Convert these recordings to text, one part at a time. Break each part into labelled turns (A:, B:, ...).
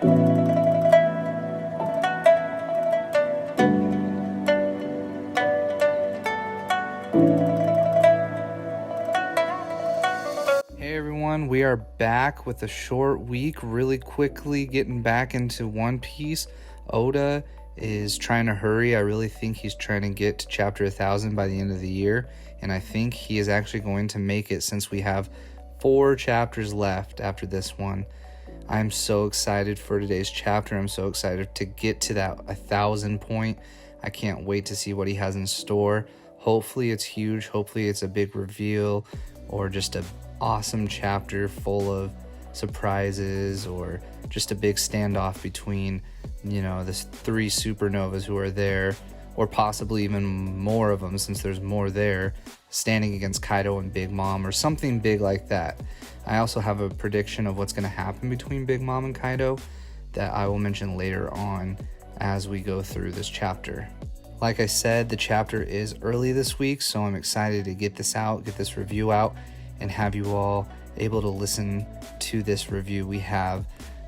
A: Hey everyone, we are back with a short week, really quickly getting back into One Piece. Oda is trying to hurry. I really think he's trying to get to chapter 1000 by the end of the year, and I think he is actually going to make it since we have 4 chapters left after this one. I'm so excited for today's chapter. I'm so excited to get to that 1000 point. I can't wait to see what he has in store. Hopefully it's huge. Hopefully it's a big reveal or just a awesome chapter full of surprises, or just a big standoff between, the 3 supernovas who are there, or possibly even more of them since there's more there, standing against Kaido and Big Mom, or something big like that. I also have a prediction of what's going to happen between Big Mom and Kaido that I will mention later on as we go through this chapter. Like I said, the chapter is early this week, so I'm excited to get this out, get this review out, and have you all able to listen to this review.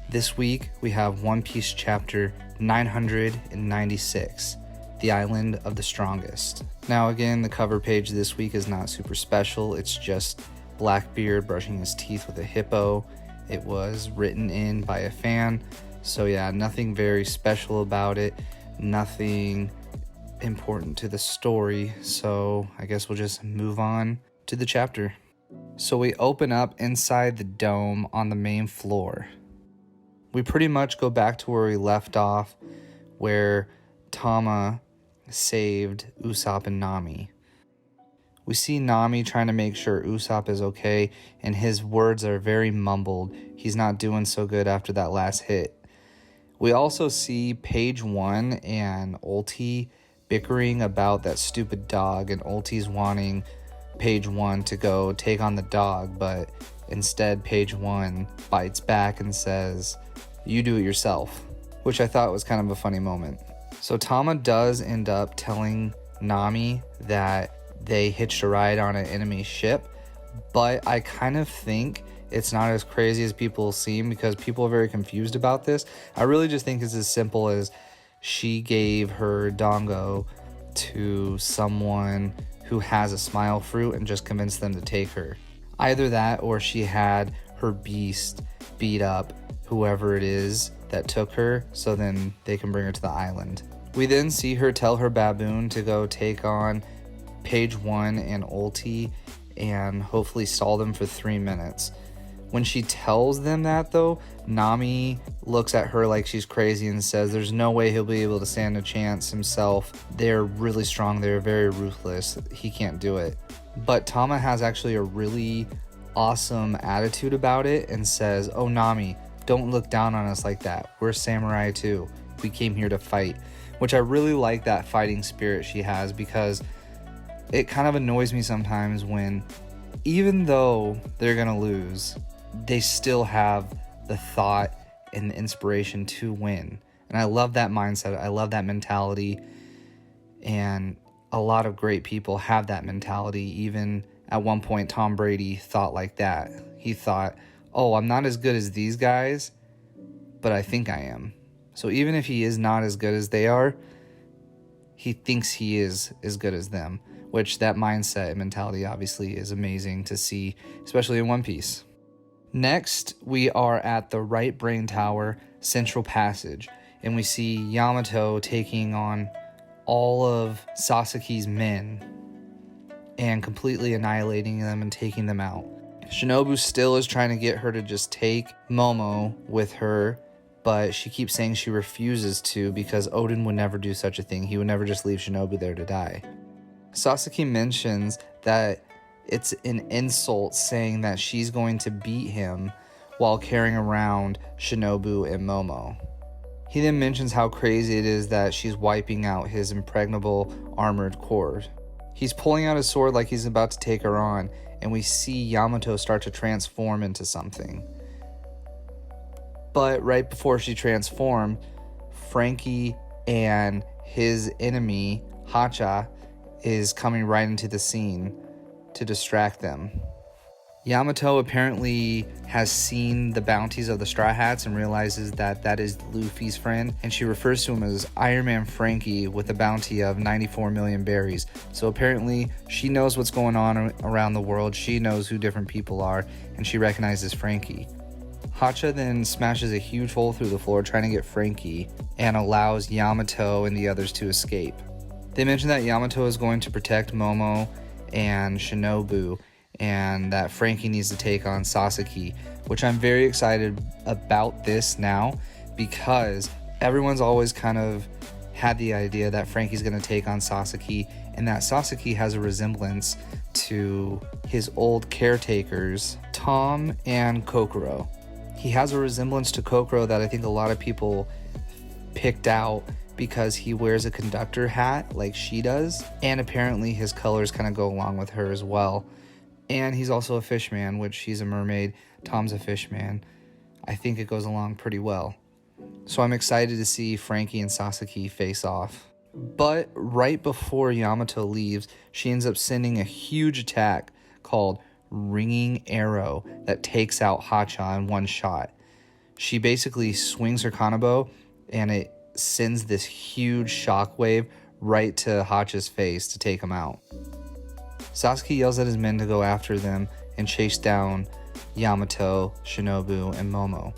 A: This week we have One Piece chapter 996, The Island of the Strongest. Now again, the cover page this week is not super special. It's just Blackbeard brushing his teeth with a hippo. It was written in by a fan, so yeah, nothing very special about it, nothing important to the story, so I guess we'll just move on to the chapter. So we open up inside the dome on the main floor. We pretty much go back to where we left off, where Tama saved Usopp and Nami. We see Nami trying to make sure Usopp is okay, and his words are very mumbled. He's not doing so good after that last hit. We also see Page 1 and Ulti bickering about that stupid dog, and Ulti's wanting Page 1 to go take on the dog, but instead Page 1 bites back and says, "You do it yourself," which I thought was kind of a funny moment. So Tama does end up telling Nami that they hitched a ride on an enemy ship, but I kind of think it's not as crazy as people seem, because people are very confused about this. I really just think it's as simple as she gave her dongo to someone who has a smile fruit and just convinced them to take her. Either that, or she had her beast beat up whoever it is that took her, so then they can bring her to the island. We then see her tell her baboon to go take on Page 1 and Ulti and hopefully stall them for 3 minutes. When she tells them that though, Nami looks at her like she's crazy and says there's no way he'll be able to stand a chance himself. They're really strong, they're very ruthless, he can't do it. But Tama has actually a really awesome attitude about it and says, "Oh Nami, don't look down on us like that. We're samurai too. We came here to fight." Which I really like that fighting spirit she has, because it kind of annoys me sometimes when, even though they're gonna lose, they still have the thought and the inspiration to win. And I love that mindset. I love that mentality. And a lot of great people have that mentality. Even at one point, Tom Brady thought like that. He thought, "Oh, I'm not as good as these guys, but I think I am." So even if he is not as good as they are, he thinks he is as good as them. Which that mindset and mentality obviously is amazing to see, especially in One Piece. Next, we are at the Right Brain Tower Central Passage, and we see Yamato taking on all of Sasaki's men and completely annihilating them and taking them out. Shinobu still is trying to get her to just take Momo with her, but she keeps saying she refuses to, because Oden would never do such a thing. He would never just leave Shinobu there to die. Sasaki mentions that it's an insult saying that she's going to beat him while carrying around Shinobu and Momo. He then mentions how crazy it is that she's wiping out his impregnable armored core. He's pulling out his sword like he's about to take her on, and we see Yamato start to transform into something. But right before she transformed, Frankie and his enemy, Hacha, is coming right into the scene to distract them. Yamato apparently has seen the bounties of the Straw Hats and realizes that that is Luffy's friend, and she refers to him as Iron Man Frankie with a bounty of 94 million berries. So apparently she knows what's going on around the world, she knows who different people are, and she recognizes Frankie. Hacha then smashes a huge hole through the floor trying to get Frankie and allows Yamato and the others to escape. They mention that Yamato is going to protect Momo and Shinobu, and that Frankie needs to take on Sasaki, which I'm very excited about this now because everyone's always kind of had the idea that Frankie's going to take on Sasaki, and that Sasaki has a resemblance to his old caretakers, Tom and Kokoro. He has a resemblance to Kokoro that I think a lot of people picked out because he wears a conductor hat like she does, and apparently his colors kind of go along with her as well. And he's also a fishman, which she's a mermaid, Tom's a fishman. I think it goes along pretty well. So I'm excited to see Frankie and Sasaki face off. But right before Yamato leaves, she ends up sending a huge attack called Ringing Arrow that takes out Hacha in one shot. She basically swings her kanabo and it sends this huge shockwave right to Hacha's face to take him out. Sasuke yells at his men to go after them and chase down Yamato, Shinobu, and Momo.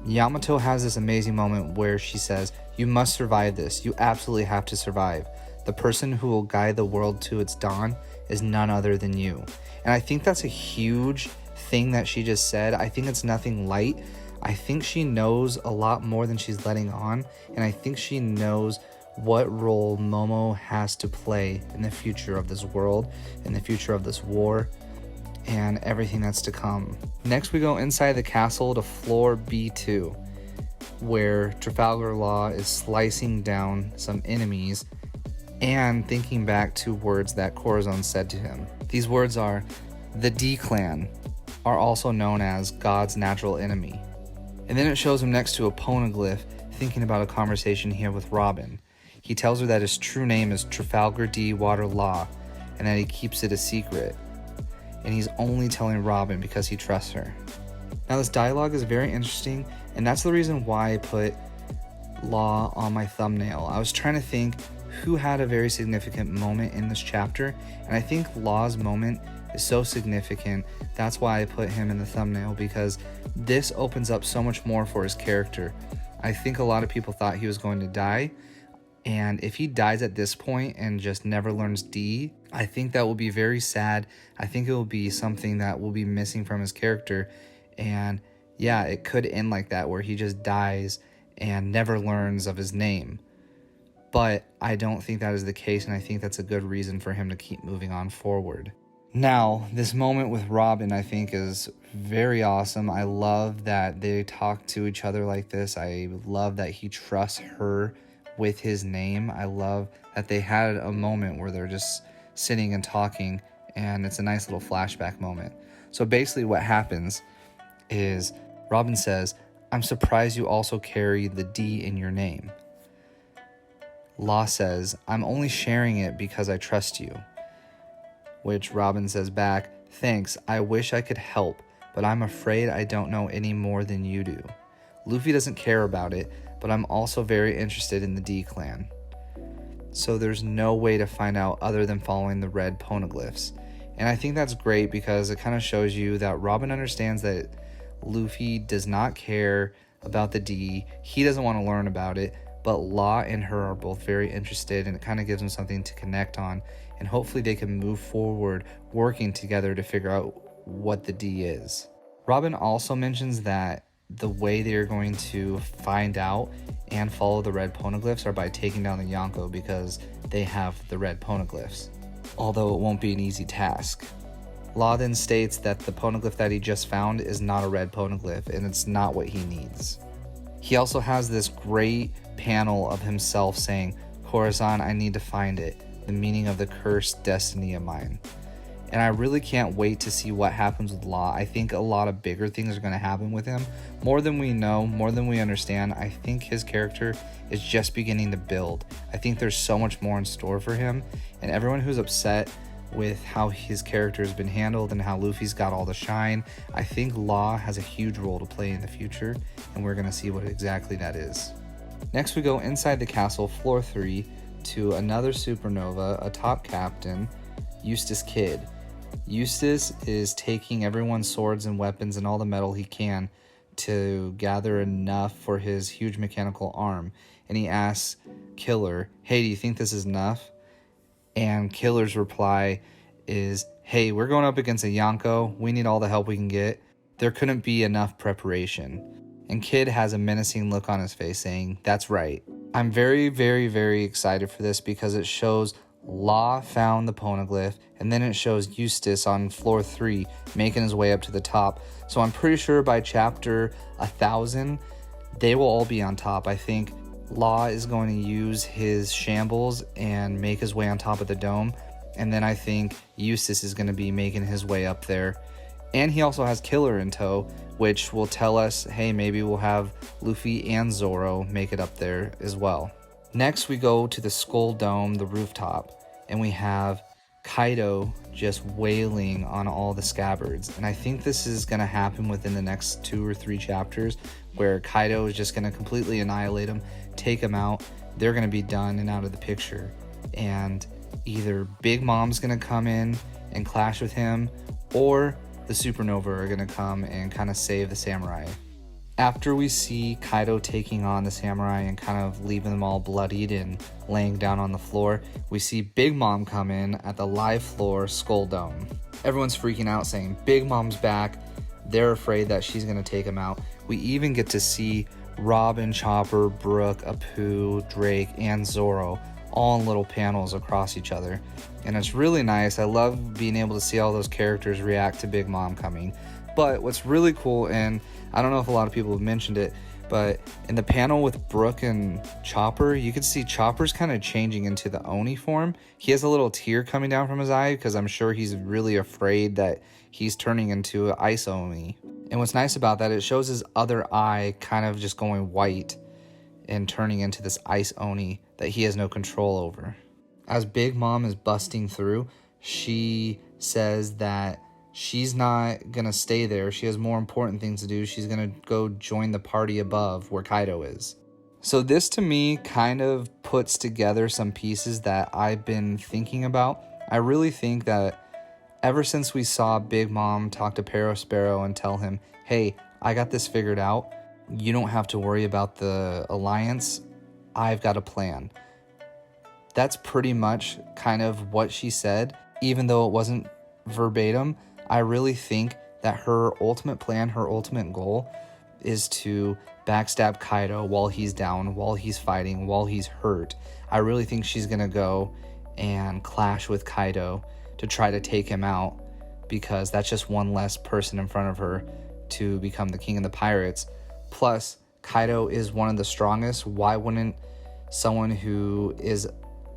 A: Yamato has this amazing moment where she says, "You must survive this. You absolutely have to survive. The person who will guide the world to its dawn is none other than you." And I think that's a huge thing that she just said. I think it's nothing light. I think she knows a lot more than she's letting on, and I think she knows what role Momo has to play in the future of this world, in the future of this war, and everything that's to come. Next, we go inside the castle to floor B2, where Trafalgar Law is slicing down some enemies and thinking back to words that Corazon said to him. These words are, "The D-Clan are also known as God's natural enemy." And then it shows him next to a poneglyph thinking about a conversation here with Robin. He tells her that his true name is Trafalgar D. Water Law and that he keeps it a secret. And he's only telling Robin because he trusts her. Now this dialogue is very interesting, and that's the reason why I put Law on my thumbnail. I was trying to think who had a very significant moment in this chapter, and I think Law's moment is so significant. That's why I put him in the thumbnail, because this opens up so much more for his character. I think a lot of people thought he was going to die, and if he dies at this point and just never learns D, I think that will be very sad. I think it will be something that will be missing from his character. And yeah, it could end like that, where he just dies and never learns of his name. But I don't think that is the case, and I think that's a good reason for him to keep moving on forward. Now, this moment with Robin, I think, is very awesome. I love that they talk to each other like this. I love that he trusts her with his name. I love that they had a moment where they're just sitting and talking, and it's a nice little flashback moment. So basically what happens is Robin says, "I'm surprised you also carry the D in your name." Law says, "I'm only sharing it because I trust you." Which Robin says back, "Thanks, I wish I could help, but I'm afraid I don't know any more than you do." Luffy doesn't care about it, but I'm also very interested in the D-Clan. So there's no way to find out other than following the red poneglyphs. And I think that's great because it kind of shows you that Robin understands that Luffy does not care about the D. He doesn't want to learn about it, but Law and her are both very interested, and it kind of gives them something to connect on. And hopefully they can move forward working together to figure out what the D is. Robin also mentions that the way they're going to find out and follow the red poneglyphs are by taking down the Yonko, because they have the red poneglyphs, although it won't be an easy task. Law then states that the poneglyph that he just found is not a red poneglyph, and it's not what he needs. He also has this great panel of himself saying, "Corazon, I need to find it, the meaning of the cursed destiny of mine." And I really can't wait to see what happens with Law. I think a lot of bigger things are going to happen with him. More than we know, more than we understand. I think his character is just beginning to build. I think there's so much more in store for him. And everyone who's upset with how his character has been handled and how Luffy's got all the shine. I think Law has a huge role to play in the future, and we're going to see what exactly that is. Next, we go inside the castle, floor 3, to another supernova, a top captain, Eustace Kid. Eustace is taking everyone's swords and weapons and all the metal he can to gather enough for his huge mechanical arm. And he asks Killer, hey, do you think this is enough? And Killer's reply is, hey, we're going up against a Yonko. We need all the help we can get. There couldn't be enough preparation. And Kid has a menacing look on his face saying, that's right. I'm very, very, very excited for this because it shows Law found the poneglyph, and then it shows Eustace on floor 3 making his way up to the top. So I'm pretty sure by chapter 1000, they will all be on top. I think Law is going to use his shambles and make his way on top of the dome. And then I think Eustace is going to be making his way up there. And he also has Killer in tow, which will tell us, hey, maybe we'll have Luffy and Zoro make it up there as well. Next, we go to the Skull Dome, the rooftop, and we have Kaido just wailing on all the scabbards. And I think this is going to happen within the next 2 or 3 chapters, where Kaido is just going to completely annihilate them, take them out. They're going to be done and out of the picture. And either Big Mom's going to come in and clash with him, or the Supernova are going to come and kind of save the samurai. After we see Kaido taking on the samurai and kind of leaving them all bloodied and laying down on the floor, we see Big Mom come in at the live floor Skull Dome. Everyone's freaking out saying Big Mom's back. They're afraid that she's going to take him out. We even get to see Robin, Chopper, Brook, Apu, Drake, and Zoro all in little panels across each other. And it's really nice. I love being able to see all those characters react to Big Mom coming. But what's really cool, and I don't know if a lot of people have mentioned it, but in the panel with Brook and Chopper, you can see Chopper's kind of changing into the Oni form. He has a little tear coming down from his eye because I'm sure he's really afraid that he's turning into an Ice Oni. And what's nice about that, it shows his other eye kind of just going white and turning into this Ice Oni that he has no control over. As Big Mom is busting through, she says that she's not going to stay there. She has more important things to do. She's going to go join the party above where Kaido is. So this to me kind of puts together some pieces that I've been thinking about. I really think that ever since we saw Big Mom talk to Sparrow and tell him, hey, I got this figured out. You don't have to worry about the alliance. I've got a plan. That's pretty much kind of what she said, even though it wasn't verbatim. I really think that her ultimate plan, her ultimate goal is to backstab Kaido while he's down, while he's fighting, while he's hurt. I really think she's going to go and clash with Kaido to try to take him out, because that's just one less person in front of her to become the king of the pirates. Plus, Kaido is one of the strongest. Why wouldn't someone who is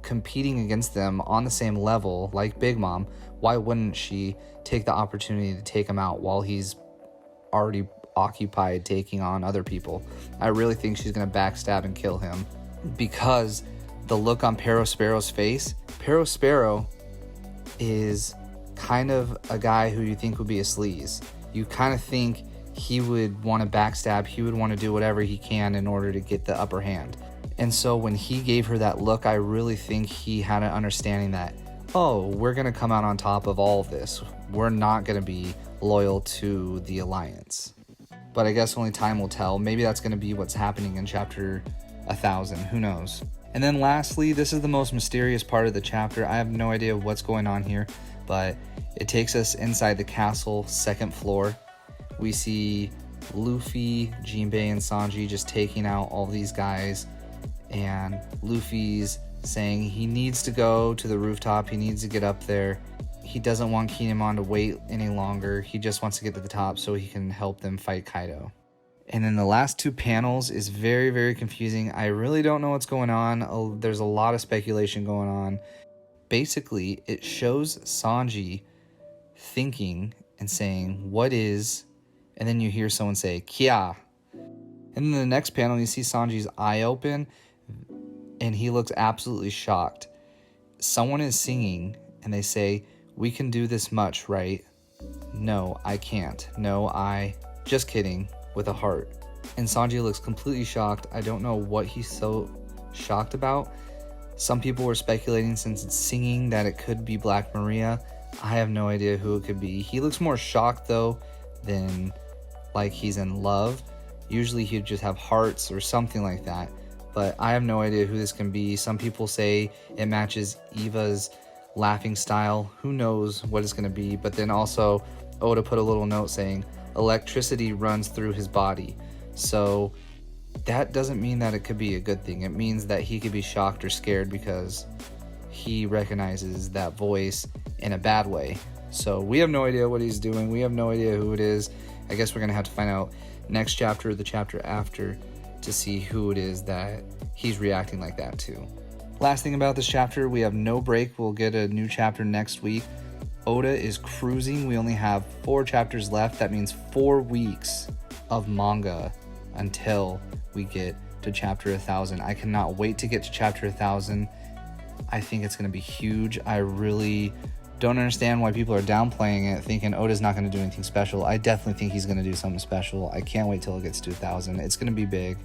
A: competing against them on the same level, like Big Mom, why wouldn't she take the opportunity to take him out while he's already occupied taking on other people? I really think she's going to backstab and kill him, because the look on Sparrow's face, Sparrow is kind of a guy who you think would be a sleaze. You kind of think he would want to backstab, he would want to do whatever he can in order to get the upper hand. And so when he gave her that look, I really think he had an understanding that, oh, we're going to come out on top of all of this. We're not going to be loyal to the alliance. But I guess only time will tell. Maybe that's going to be what's happening in chapter 1000. Who knows? And then lastly, this is the most mysterious part of the chapter. I have no idea what's going on here, but it takes us inside the castle, 2nd floor. We see Luffy, Jinbei, and Sanji just taking out all these guys. And Luffy's saying he needs to go to the rooftop. He needs to get up there. He doesn't want Kinemon to wait any longer. He just wants to get to the top so he can help them fight Kaido. And then the last 2 panels is very, very confusing. I really don't know what's going on. There's a lot of speculation going on. Basically, it shows Sanji thinking and saying, what is... And then you hear someone say, Kia. And then the next panel, you see Sanji's eye open, and he looks absolutely shocked. Someone is singing, and they say, We can do this much, right? No, I can't. No, just kidding, with a heart. And Sanji looks completely shocked. I don't know what he's so shocked about. Some people were speculating, since it's singing, that it could be Black Maria. I have no idea who it could be. He looks more shocked though than like he's in love. Usually he'd just have hearts or something like that. But I have no idea who this can be. Some people say it matches Eva's laughing style. Who knows what it's going to be. But then also Oda put a little note saying electricity runs through his body. So that doesn't mean that it could be a good thing. It means that he could be shocked or scared because he recognizes that voice in a bad way. So we have no idea what he's doing. We have no idea who it is. I guess we're going to have to find out next chapter or the chapter after to see who it is that he's reacting like that to. Last thing about this chapter, we have no break. We'll get a new chapter next week. Oda is cruising. We only have 4 chapters left. That means 4 weeks of manga until we get to chapter 1000. I cannot wait to get to chapter 1000. I think it's going to be huge. I really don't understand why people are downplaying it, thinking Oda's not going to do anything special. I definitely think he's going to do something special. I can't wait till it gets to 1000. It's going to be big.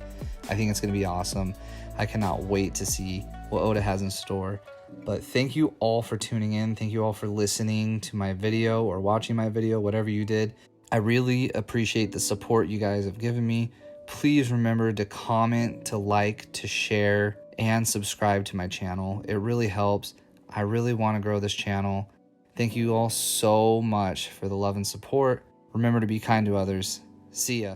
A: I think it's going to be awesome. I cannot wait to see what Oda has in store. But thank you all for tuning in. Thank you all for listening to my video or watching my video, whatever you did. I really appreciate the support you guys have given me. Please remember to comment, to like, to share, and subscribe to my channel. It really helps. I really want to grow this channel. Thank you all so much for the love and support. Remember to be kind to others. See ya.